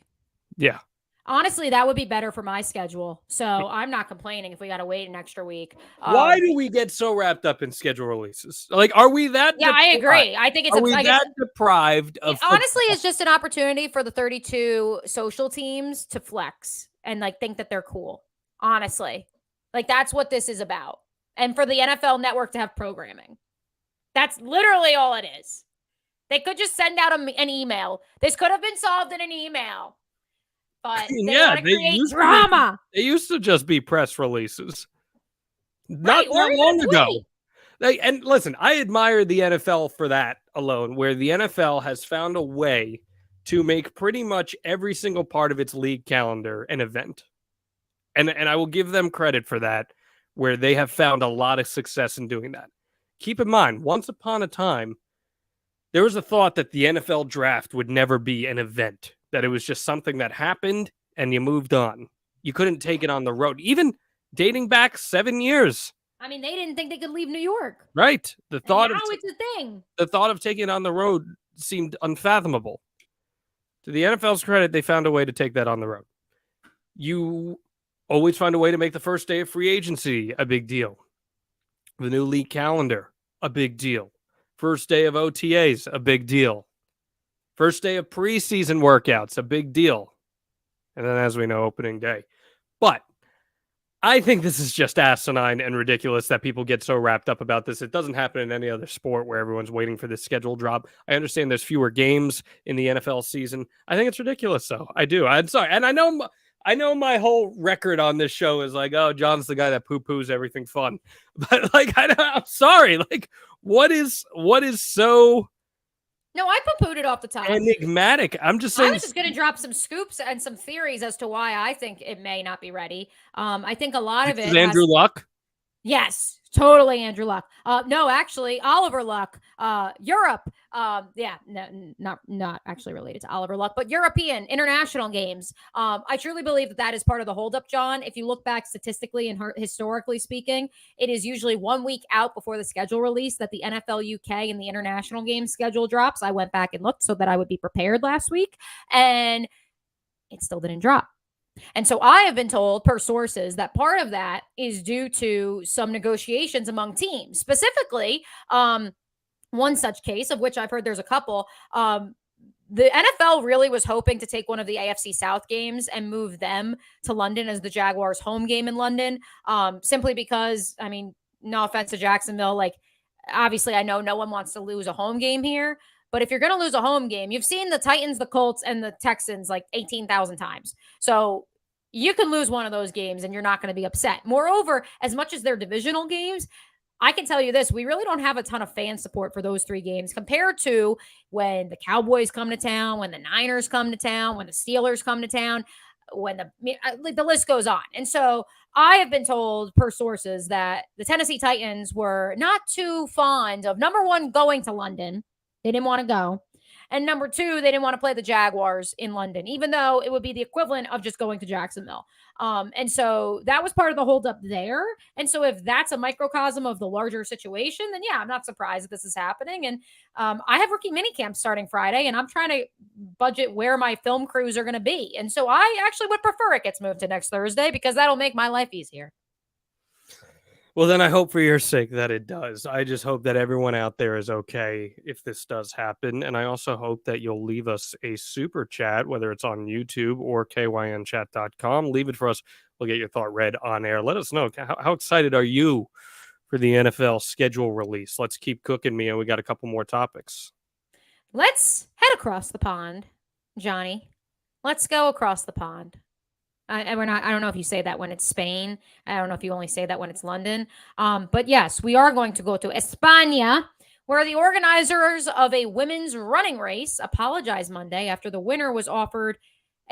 Yeah. Honestly, that would be better for my schedule. So I'm not complaining if we got to wait an extra week. Why do we get so wrapped up in schedule releases? Are we that? Yeah, I agree. I think it's deprived of. Honestly, it's just an opportunity for the 32 social teams to flex and think that they're cool. Honestly, that's what this is about, and for the NFL Network to have programming. That's literally all it is. They could just send out an email. This could have been solved in an email. But they want to create drama. They used to just be press releases. Not that long ago. And listen, I admire the NFL for that alone, where the NFL has found a way to make pretty much every single part of its league calendar an event. And I will give them credit for that, where they have found a lot of success in doing that. Keep in mind, once upon a time, there was a thought that the NFL draft would never be an event. That it was just something that happened and you moved on. You couldn't take it on the road, even dating back 7 years. I mean, they didn't think they could leave New York. Right. The thought of taking it on the road seemed unfathomable. To the NFL's credit, they found a way to take that on the road. You always find a way to make the first day of free agency a big deal. The new league calendar, a big deal. First day of OTAs, a big deal. First day of preseason workouts, a big deal. and then, as we know, opening day. But I think this is just asinine and ridiculous that people get so wrapped up about this. It doesn't happen in any other sport where everyone's waiting for this schedule drop. I understand there's fewer games in the NFL season. I think it's ridiculous, though. I do. I'm sorry. And I know my whole record on this show is like, oh, John's the guy that poo-poos everything fun. But like, I'm sorry. Like, what is so... No, I poo-pooed it off the top. Enigmatic. I'm just saying. I was just going to drop some scoops and some theories as to why I think it may not be ready. I think a lot of it. Andrew Luck. Yes, totally Andrew Luck. No, actually, Oliver Luck. Europe. Yeah, no, not actually related to Oliver Luck, but European international games. I truly believe that is part of the holdup, John. If you look back statistically and historically speaking, it is usually 1 week out before the schedule release that the NFL UK and the international game schedule drops. I went back and looked so that I would be prepared last week, and it still didn't drop. And so I have been told per sources that part of that is due to some negotiations among teams. Specifically, one such case, of which I've heard there's a couple, the NFL really was hoping to take one of the AFC South games and move them to London as the Jaguars' home game in London, simply because, I mean, no offense to Jacksonville, like, obviously I know no one wants to lose a home game here. But if you're going to lose a home game, you've seen the Titans, the Colts, and the Texans like 18,000 times. So you can lose one of those games and you're not going to be upset. Moreover, as much as they're divisional games, I can tell you this, we really don't have a ton of fan support for those 3 games compared to when the Cowboys come to town, when the Niners come to town, when the Steelers come to town, when the list goes on. And so I have been told per sources that the Tennessee Titans were not too fond of, number one, going to London. They didn't want to go. And number 2, they didn't want to play the Jaguars in London, even though it would be the equivalent of just going to Jacksonville. And so that was part of the holdup there. And so if that's a microcosm of the larger situation, then yeah, I'm not surprised that this is happening. And I have rookie minicamp starting Friday, and I'm trying to budget where my film crews are going to be. And so I actually would prefer it gets moved to next Thursday because that'll make my life easier. Well, then I hope for your sake that it does. I just hope that everyone out there is okay if this does happen. And I also hope that you'll leave us a super chat, whether it's on YouTube or kynchat.com. Leave it for us. We'll get your thought read on air. Let us know. How excited are you for the NFL schedule release? Let's keep cooking, Mia. We got a couple more topics. Let's head across the pond, Johnny. Let's go across the pond. I don't know if you say that when it's Spain. I don't know if you only say that when it's London. But yes, we are going to go to España, where the organizers of a women's running race apologized Monday after the winner was offered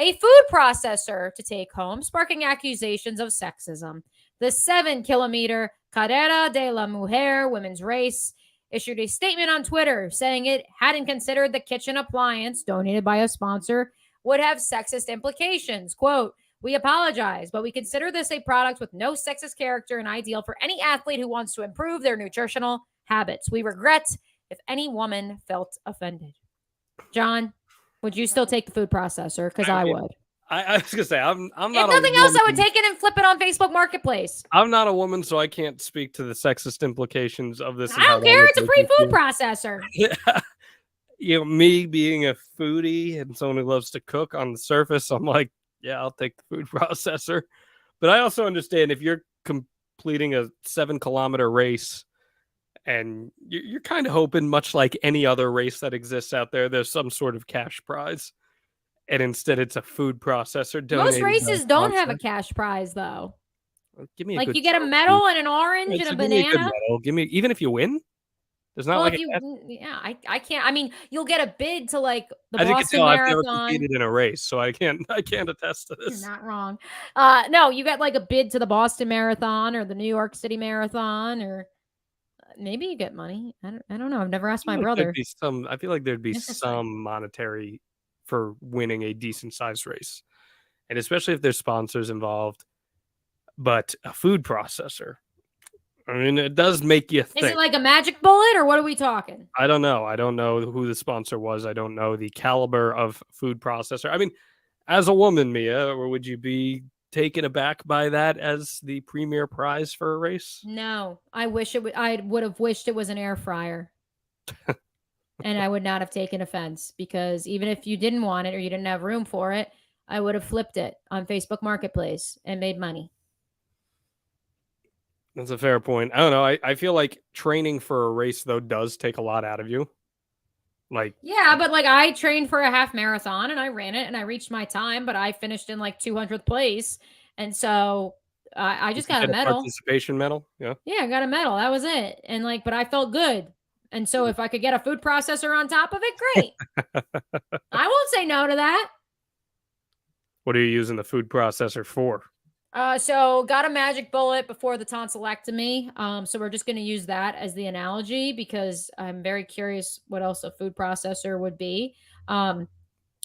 a food processor to take home, sparking accusations of sexism. The 7-kilometer Carrera de la Mujer women's race issued a statement on Twitter saying it hadn't considered the kitchen appliance donated by a sponsor would have sexist implications. Quote, "We apologize, but we consider this a product with no sexist character and ideal for any athlete who wants to improve their nutritional habits. We regret if any woman felt offended." John, would you still take the food processor? Because I would. I was gonna say I'm not. If nothing else, I would take it and flip it on Facebook Marketplace. I'm not a woman, so I can't speak to the sexist implications of this. I don't care. It's a free food processor. Yeah. You know, me being a foodie and someone who loves to cook, on the surface, I'm like, yeah, I'll take the food processor. But I also understand if you're completing a 7-kilometer race and you're kind of hoping, much like any other race that exists out there, there's some sort of cash prize. And instead it's a food processor. Most races don't have a cash prize, though. Well, give me you get a medal and an orange and a banana. Give me, even if you win. There's not I can't. I mean, you'll get a bid to like the As Boston Marathon. I've never competed in a race, so I can't attest to this. You're not wrong. No, you get like a bid to the Boston Marathon or the New York City Marathon, or maybe you get money. I don't know. I've never asked my brother. I feel like there'd be some monetary for winning a decent sized race, and especially if there's sponsors involved. But a food processor, I mean, it does make you think. Is it like a magic bullet, or what are we talking? I don't know. I don't know who the sponsor was. I don't know the caliber of food processor. I mean, as a woman, Mia, or would you be taken aback by that as the premier prize for a race? No, I would have wished it was an air fryer. And I would not have taken offense, because even if you didn't want it or you didn't have room for it, I would have flipped it on Facebook Marketplace and made money. That's a fair point. I don't know. I feel like training for a race, though, does take a lot out of you. Like, yeah, but like I trained for a half marathon and I ran it and I reached my time, but I finished in like 200th place. And so I just got a get a medal. participation medal. Yeah. Yeah, I got a medal. That was it. And like, but I felt good. And so if I could get a food processor on top of it, great. I won't say no to that. What are you using the food processor for? So got a magic bullet before the tonsillectomy. So we're just going to use that as the analogy because I'm very curious what else a food processor would be.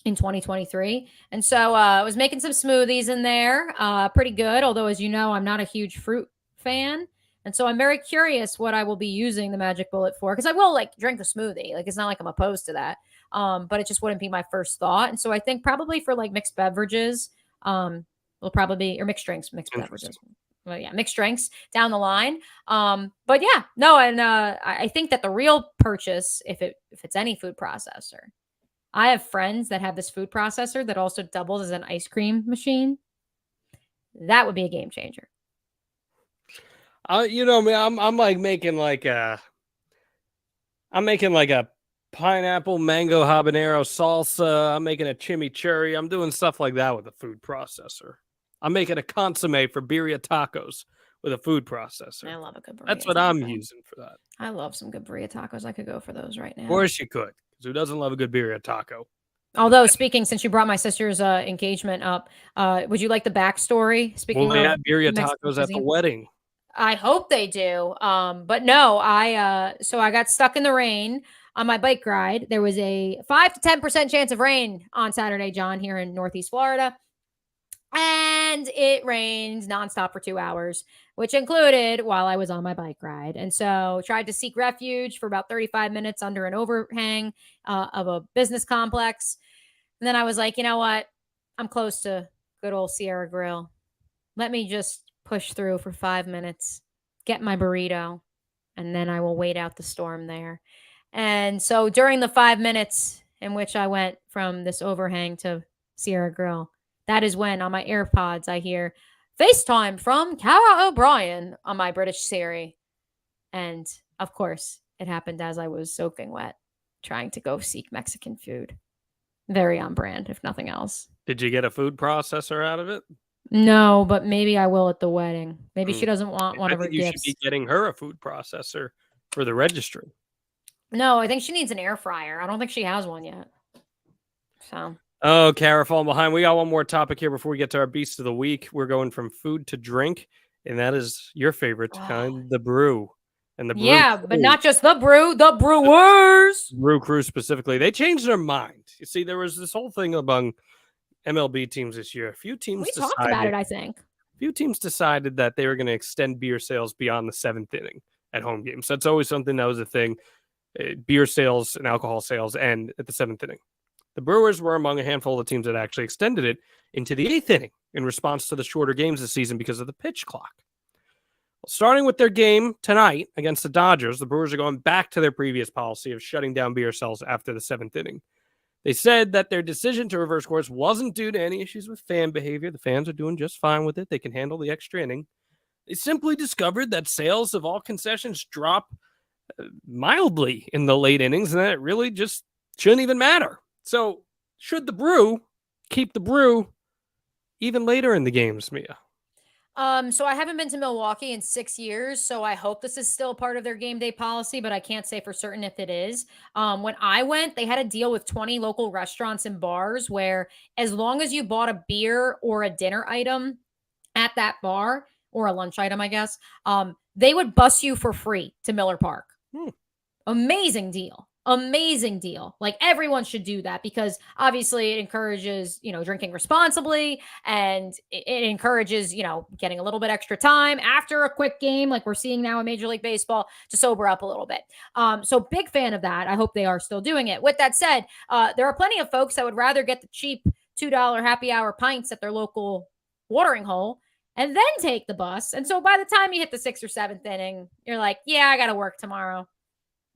In 2023. And so I was making some smoothies in there, pretty good. Although, as you know, I'm not a huge fruit fan. And so I'm very curious what I will be using the magic bullet for, because I will like drink a smoothie. Like, it's not like I'm opposed to that. But it just wouldn't be my first thought. And so I think probably for like mixed beverages, will probably be, or mixed drinks, mixed beverages. Well, yeah, mixed drinks down the line. But yeah, no, and I think that the real purchase, if it's any food processor, I have friends that have this food processor that also doubles as an ice cream machine. That would be a game changer. You know, man, I'm like making like a pineapple mango habanero salsa. I'm making a chimichurri. I'm doing stuff like that with a food processor. I'm making a consomme for birria tacos with a food processor. I love a good birria. That's what I'm using for that. I love some good birria tacos. I could go for those right now. Of course you could. Who doesn't love a good birria taco? Although, speaking, since you brought my sister's engagement up, would you like the backstory? Speaking well, they of had birria tacos at the wedding. I hope they do. But no, so I got stuck in the rain on my bike ride. There was a 5 to 10% chance of rain on Saturday, John, here in Northeast Florida. And it rained nonstop for 2 hours, which included while I was on my bike ride. And so tried to seek refuge for about 35 minutes under an overhang of a business complex. And then I was like, you know what? I'm close to good old Sierra Grill. Let me just push through for 5 minutes, get my burrito, and then I will wait out the storm there. And so during the 5 minutes in which I went from this overhang to Sierra Grill, that is when on my AirPods I hear FaceTime from Cara O'Brien on my British Siri. And of course, it happened as I was soaking wet, trying to go seek Mexican food. Very on brand, if nothing else. Did you get a food processor out of it? No, but maybe I will at the wedding. Maybe she doesn't want one of her gifts. You should be getting her a food processor for the registry. No, I think she needs an air fryer. I don't think she has one yet. So. Oh, Kara, falling behind. We got one more topic here before we get to our Beast of the Week. We're going from food to drink, and that is your favorite kind, the brew. And the brew crew. But not just the brew, the Brewers. Brew crew specifically. They changed their mind. You see, there was this whole thing among MLB teams this year. A few teams talked about it, I think. A few teams decided that they were going to extend beer sales beyond the 7th inning at home games. That's always something that was a thing. Beer sales and alcohol sales end at the 7th inning. The Brewers were among a handful of teams that actually extended it into the 8th inning in response to the shorter games this season because of the pitch clock. Well, starting with their game tonight against the Dodgers, the Brewers are going back to their previous policy of shutting down beer sales after the 7th inning. They said that their decision to reverse course wasn't due to any issues with fan behavior. The fans are doing just fine with it. They can handle the extra inning. They simply discovered that sales of all concessions drop mildly in the late innings, and that it really just shouldn't even matter. So should the brew keep the brew even later in the games, Mia? So I haven't been to Milwaukee in 6 years, so I hope this is still part of their game day policy, but I can't say for certain if it is. When I went, they had a deal with 20 local restaurants and bars where as long as you bought a beer or a dinner item at that bar, or a lunch item, I guess, they would bus you for free to Miller Park. Amazing deal. Amazing deal. Like, everyone should do that because obviously it encourages, drinking responsibly, and it encourages, getting a little bit extra time after a quick game like we're seeing now in Major League Baseball to sober up a little bit. So big fan of that. I hope they are still doing it. With that said, there are plenty of folks that would rather get the cheap $2 happy hour pints at their local watering hole and then take the bus. And so by the time you hit the 6th or 7th inning, you're like, yeah, I got to work tomorrow.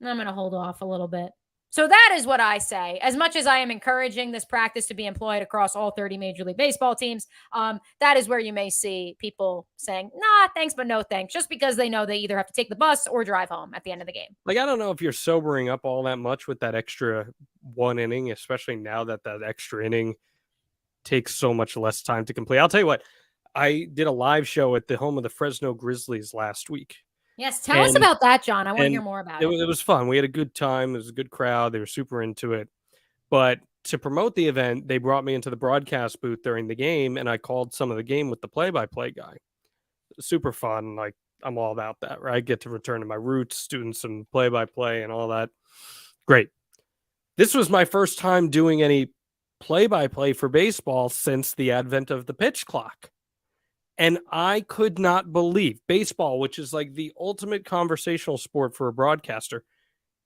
I'm going to hold off a little bit. So that is what I say. As much as I am encouraging this practice to be employed across all 30 Major League Baseball teams, that is where you may see people saying, nah, thanks, but no thanks, just because they know they either have to take the bus or drive home at the end of the game. Like, I don't know if you're sobering up all that much with that extra one inning, especially now that extra inning takes so much less time to complete. I'll tell you what, I did a live show at the home of the Fresno Grizzlies last week. Yes, tell us about that, John. I want to hear more about it. It was fun. We had a good time. It was a good crowd. They were super into it. But to promote the event, they brought me into the broadcast booth during the game, and I called some of the game with the play-by-play guy. Super fun. Like, I'm all about that, right? I get to return to my roots, doing some play-by-play and all that. Great. This was my first time doing any play-by-play for baseball since the advent of the pitch clock. And I could not believe baseball, which is like the ultimate conversational sport for a broadcaster.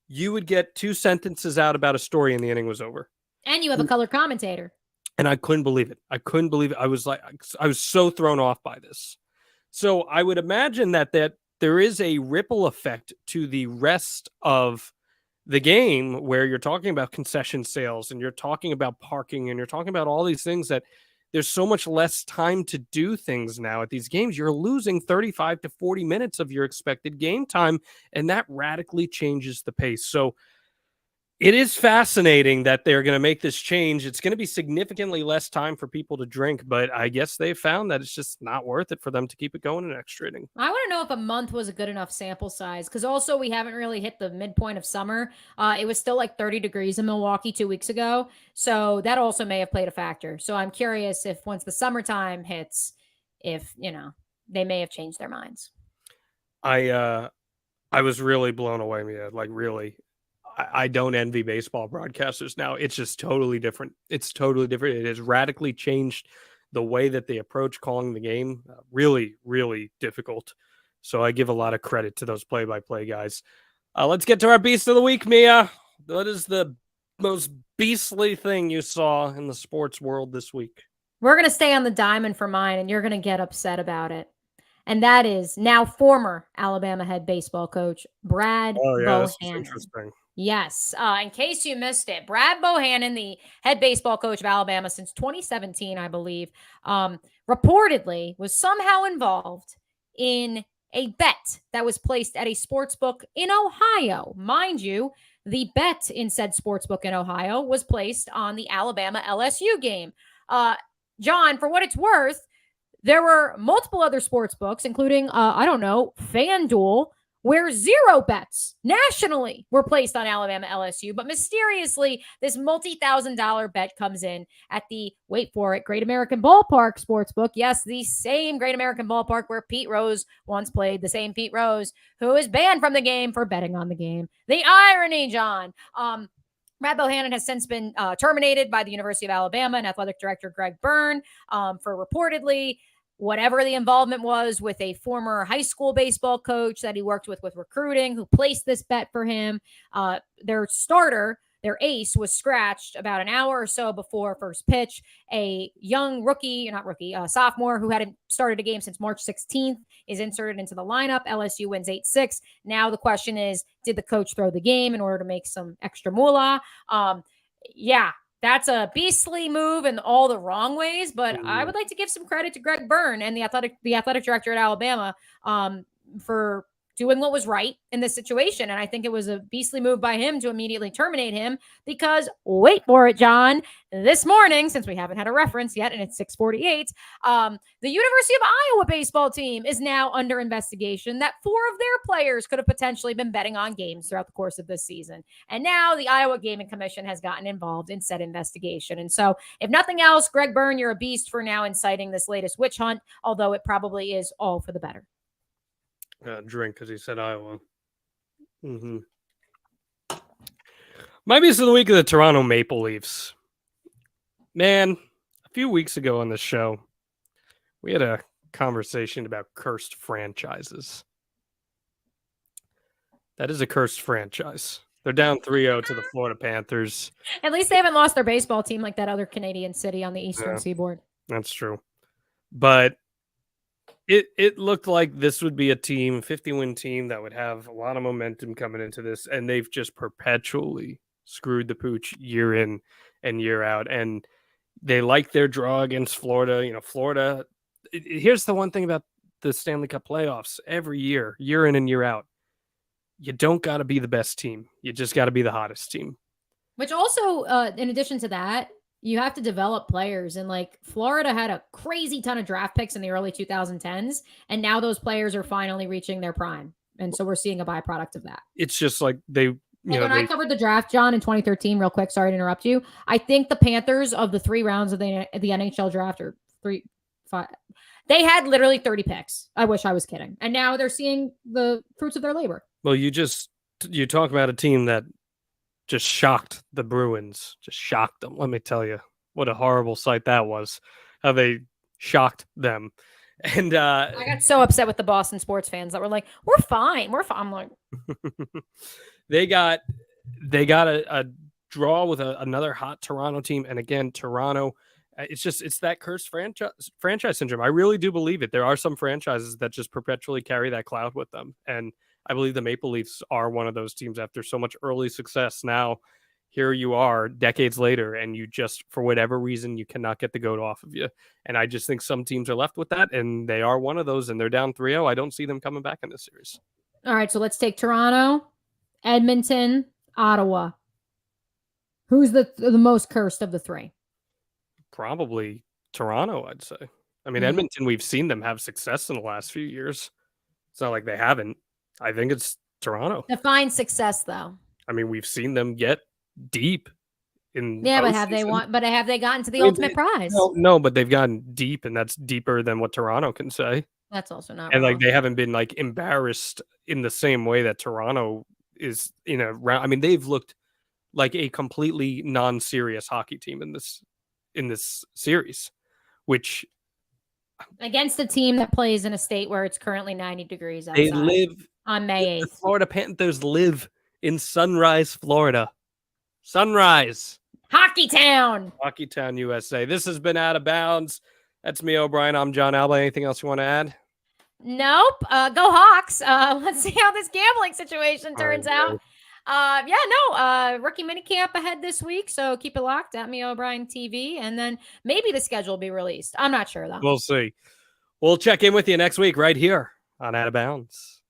You would get 2 sentences out about a story and the inning was over. And you have a color commentator. And I couldn't believe it. I was so thrown off by this. So I would imagine that there is a ripple effect to the rest of the game where you're talking about concession sales and you're talking about parking and you're talking about all these things that there's so much less time to do things now at these games. You're losing 35 to 40 minutes of your expected game time, and that radically changes the pace. So it is fascinating that they're going to make this change. It's going to be significantly less time for people to drink, but I guess they found that it's just not worth it for them to keep it going an extra inning. I want to know if a month was a good enough sample size, because also we haven't really hit the midpoint of summer. It was still like 30 degrees in Milwaukee 2 weeks ago, so that also may have played a factor. So I'm curious if once the summertime hits, if, they may have changed their minds. I was really blown away, Mia. Like, really. I don't envy baseball broadcasters now. It's just totally different. It's totally different. It has radically changed the way that they approach calling the game. Really, really difficult. So I give a lot of credit to those play-by-play guys. Let's get to our Beast of the Week, Mia. What is the most beastly thing you saw in the sports world this week? We're going to stay on the diamond for mine, and you're going to get upset about it. And that is now former Alabama head baseball coach Brad Bohannon. This is interesting. Yes. In case you missed it, Brad Bohannon, the head baseball coach of Alabama since 2017, I believe, reportedly was somehow involved in a bet that was placed at a sports book in Ohio. Mind you, the bet in said sports book in Ohio was placed on the Alabama LSU game. John, for what it's worth, there were multiple other sports books, including, FanDuel, where 0 bets nationally were placed on Alabama LSU. But mysteriously, this multi-$1,000 bet comes in at the, wait for it, Great American Ballpark Sportsbook. Yes, the same Great American Ballpark where Pete Rose once played, the same Pete Rose, who is banned from the game for betting on the game. The irony, John. Brad Bohannon has since been terminated by the University of Alabama and athletic director Greg Byrne for reportedly whatever the involvement was with a former high school baseball coach that he worked with recruiting, who placed this bet for him. Their starter, their ace, was scratched about an hour or so before first pitch. A young sophomore who hadn't started a game since March 16th is inserted into the lineup. LSU wins 8-6. Now the question is, did the coach throw the game in order to make some extra moolah? That's a beastly move in all the wrong ways, but I would like to give some credit to Greg Byrne and the athletic director at Alabama for doing what was right in this situation. And I think it was a beastly move by him to immediately terminate him because, wait for it, John, this morning, since we haven't had a reference yet, and it's 6:48, the University of Iowa baseball team is now under investigation that 4 of their players could have potentially been betting on games throughout the course of this season. And now the Iowa Gaming Commission has gotten involved in said investigation. And so, if nothing else, Greg Byrne, you're a beast for now inciting this latest witch hunt, although it probably is all for the better. Drink, because he said Iowa. My Beast of the Week of the Toronto Maple Leafs. Man, a few weeks ago on the show, we had a conversation about cursed franchises. That is a cursed franchise. They're down 3-0 to the Florida Panthers. At least they haven't lost their baseball team like that other Canadian city on the Eastern Seaboard. That's true. But it looked like this would be a 50-win team that would have a lot of momentum coming into this, and they've just perpetually screwed the pooch year in and year out. And they like their draw against Florida. You know, Florida, here's the one thing about the Stanley Cup playoffs every year in and year out. You don't got to be the best team. You just got to be the hottest team. Which also, in addition to that, you have to develop players. And like Florida had a crazy ton of draft picks in the early 2010s. And now those players are finally reaching their prime. And so we're seeing a byproduct of that. It's just like I covered the draft, John, in 2013, real quick, sorry to interrupt you. I think the Panthers of the 3 rounds of the NHL draft, or 5, they had literally 30 picks. I wish I was kidding. And now they're seeing the fruits of their labor. Well, you talk about a team that just shocked the Bruins, just shocked them. Let me tell you what a horrible sight that was, how they shocked them. And I got so upset with the Boston sports fans that were like, we're fine. I'm like, they got a draw with another hot Toronto team. And again, Toronto, it's that cursed franchise syndrome. I really do believe it. There are some franchises that just perpetually carry that cloud with them. And I believe the Maple Leafs are one of those teams after so much early success. Now, here you are decades later, and you just, for whatever reason, you cannot get the goat off of you. And I just think some teams are left with that, and they are one of those, and they're down 3-0. I don't see them coming back in this series. All right, so let's take Toronto, Edmonton, Ottawa. Who's the most cursed of the 3? Probably Toronto, I'd say. I mean, Edmonton, we've seen them have success in the last few years. It's not like they haven't. I think it's Toronto. Define success, though. I mean, we've seen them get deep in. Yeah, but have they gotten to the ultimate prize? No, but they've gotten deep, and that's deeper than what Toronto can say. That's also not. And wrong. like they haven't been like embarrassed in the same way that Toronto is in a round. I mean, they've looked like a completely non-serious hockey team in this series, which against a team that plays in a state where it's currently 90 degrees outside. They live on May 8th. The Florida Panthers live in Sunrise, Florida. Sunrise. Hockey Town, USA. This has been Out of Bounds. That's me, O'Brien. I'm John Alba. Anything else you want to add? Nope. Go Hawks. Let's see how this gambling situation turns out. Rookie minicamp ahead this week, so keep it locked at me, O'Brien TV, and then maybe the schedule will be released. I'm not sure, though. We'll see. We'll check in with you next week right here on Out of Bounds.